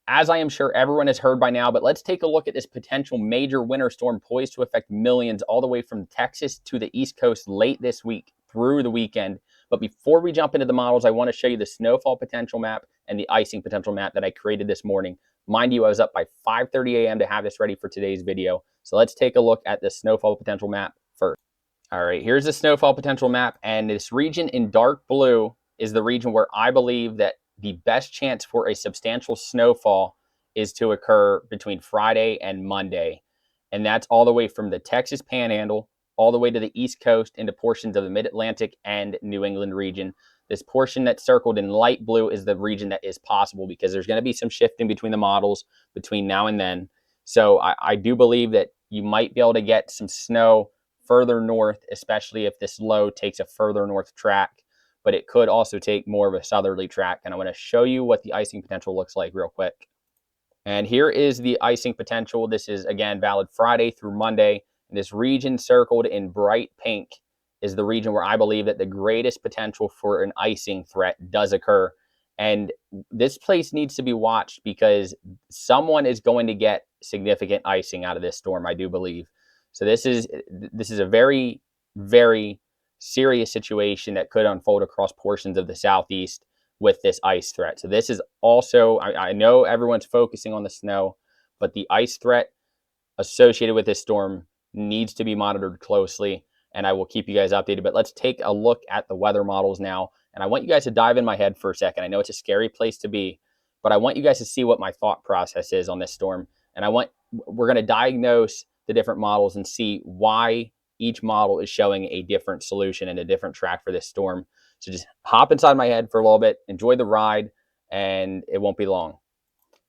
as I am sure everyone has heard by now, but let's take a look at this potential major winter storm poised to affect millions all the way from Texas to the East Coast late this week through the weekend. But before we jump into the models, I want to show you the snowfall potential map and the icing potential map that I created this morning. Mind you, I was up by 5:30 a.m. to have this ready for today's video. So let's take a look at the snowfall potential map first. All right, here's the snowfall potential map, and this region in dark blue is the region where I believe that the best chance for a substantial snowfall is to occur between Friday and Monday. And that's all the way from the Texas Panhandle all the way to the East Coast into portions of the Mid-Atlantic and New England region. This portion that's circled in light blue is the region that is possible because there's going to be some shifting between the models between now and then. So I do believe that you might be able to get some snow further north, especially if this low takes a further north track, but it could also take more of a southerly track. And I want to show you what the icing potential looks like real quick. And here is the icing potential. This is, again, valid Friday through Monday. And this region circled in bright pink is the region where I believe that the greatest potential for an icing threat does occur. And this place needs to be watched because someone is going to get significant icing out of this storm, I do believe. So this is a very, very serious situation that could unfold across portions of the Southeast with this ice threat. So this is also, I know everyone's focusing on the snow, but the ice threat associated with this storm needs to be monitored closely, and I will keep you guys updated. But let's take a look at the weather models now, and I want you guys to dive in my head for a second. I know it's a scary place to be, but I want you guys to see what my thought process is on this storm, and we're going to diagnose the different models and see why each model is showing a different solution and a different track for this storm. So just hop inside my head for a little bit, enjoy the ride, and it won't be long.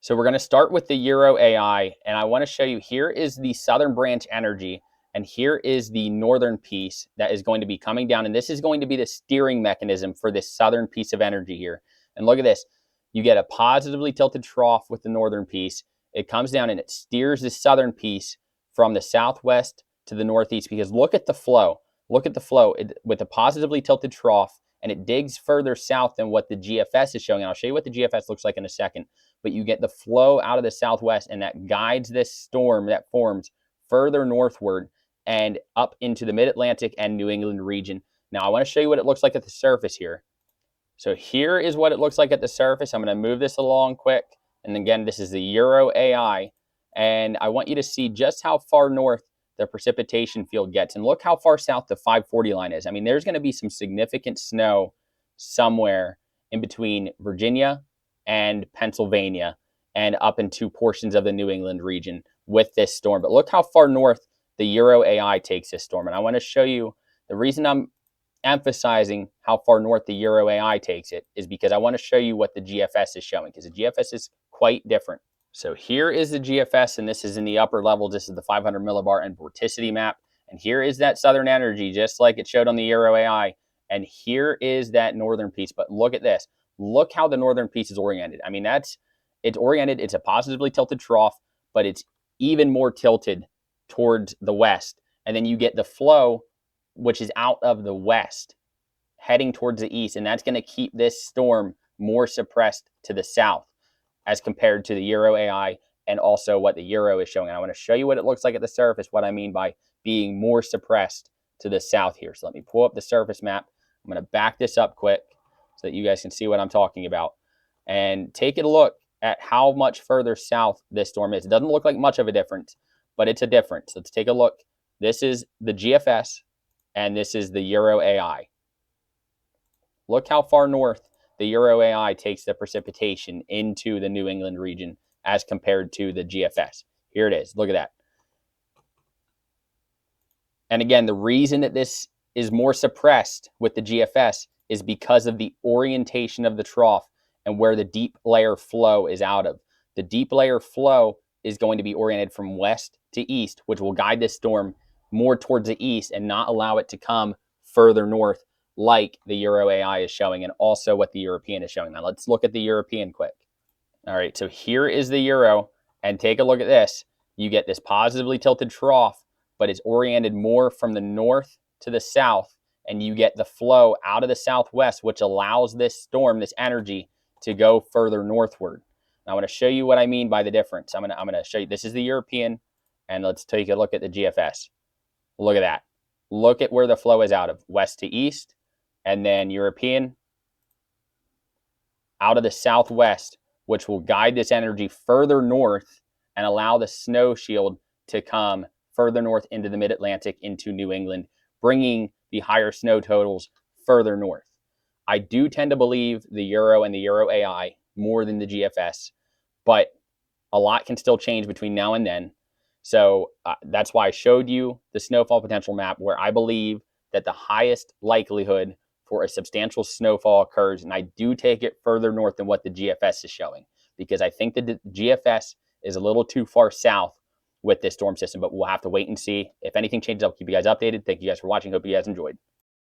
So we're going to start with the Euro AI, and I want to show you, here is the southern branch energy, and here is the northern piece that is going to be coming down, and this is going to be the steering mechanism for this southern piece of energy here. And look at this. You get a positively tilted trough with the northern piece. It comes down and it steers the southern piece from the southwest to the northeast, because look at the flow. Look at the flow with a positively tilted trough, and it digs further south than what the GFS is showing. And I'll show you what the GFS looks like in a second. But you get the flow out of the southwest, and that guides this storm that forms further northward and up into the Mid-Atlantic and New England region. Now, I want to show you what it looks like at the surface here. So here is what it looks like at the surface. I'm going to move this along quick. And again, this is the Euro AI. And I want you to see just how far north the precipitation field gets. And look how far south the 540 line is. I mean, there's going to be some significant snow somewhere in between Virginia and Pennsylvania and up into portions of the New England region with this storm. But look how far north the Euro AI takes this storm. And I want to show you the reason I'm emphasizing how far north the Euro AI takes it is because I want to show you what the GFS is showing, because the GFS is quite different. So here is the GFS, and this is in the upper levels. This is the 500 millibar and vorticity map. And here is that southern energy, just like it showed on the Euro AI. And here is that northern piece. But look at this. Look how the northern piece is oriented. I mean, it's oriented. It's a positively tilted trough, but it's even more tilted towards the west. And then you get the flow, which is out of the west, heading towards the east. And that's going to keep this storm more suppressed to the south as compared to the Euro AI and also what the Euro is showing. And I want to show you what it looks like at the surface, what I mean by being more suppressed to the south here. So let me pull up the surface map. I'm going to back this up quick so that you guys can see what I'm talking about. And take a look at how much further south this storm is. It doesn't look like much of a difference, but it's a difference. Let's take a look. This is the GFS, and this is the Euro AI. Look how far north the Euro AI takes the precipitation into the New England region as compared to the GFS. Here it is. Look at that. And again, the reason that this is more suppressed with the GFS is because of the orientation of the trough and where the deep layer flow is out of. The deep layer flow is going to be oriented from west to east, which will guide this storm more towards the east and not allow it to come further north like the Euro AI is showing, and also what the European is showing. Now let's look at the European quick. All right, so here is the Euro, and take a look at this. You get this positively tilted trough, but it's oriented more from the north to the south, and you get the flow out of the southwest, which allows this storm, this energy, to go further northward. And I want to show you what I mean by the difference. I'm gonna show you. This is the European, and let's take a look at the GFS. Look at that. Look at where the flow is out of, west to east, and then European out of the southwest, which will guide this energy further north and allow the snow shield to come further north into the mid-Atlantic, into New England, bringing the higher snow totals further north. I do tend to believe the Euro and the Euro AI more than the GFS, but a lot can still change between now and then. So that's why I showed you the snowfall potential map, where I believe that the highest likelihood for a substantial snowfall occurs. And I do take it further north than what the GFS is showing, because I think that the GFS is a little too far south with this storm system, but we'll have to wait and see. If anything changes, I'll keep you guys updated. Thank you guys for watching. Hope you guys enjoyed.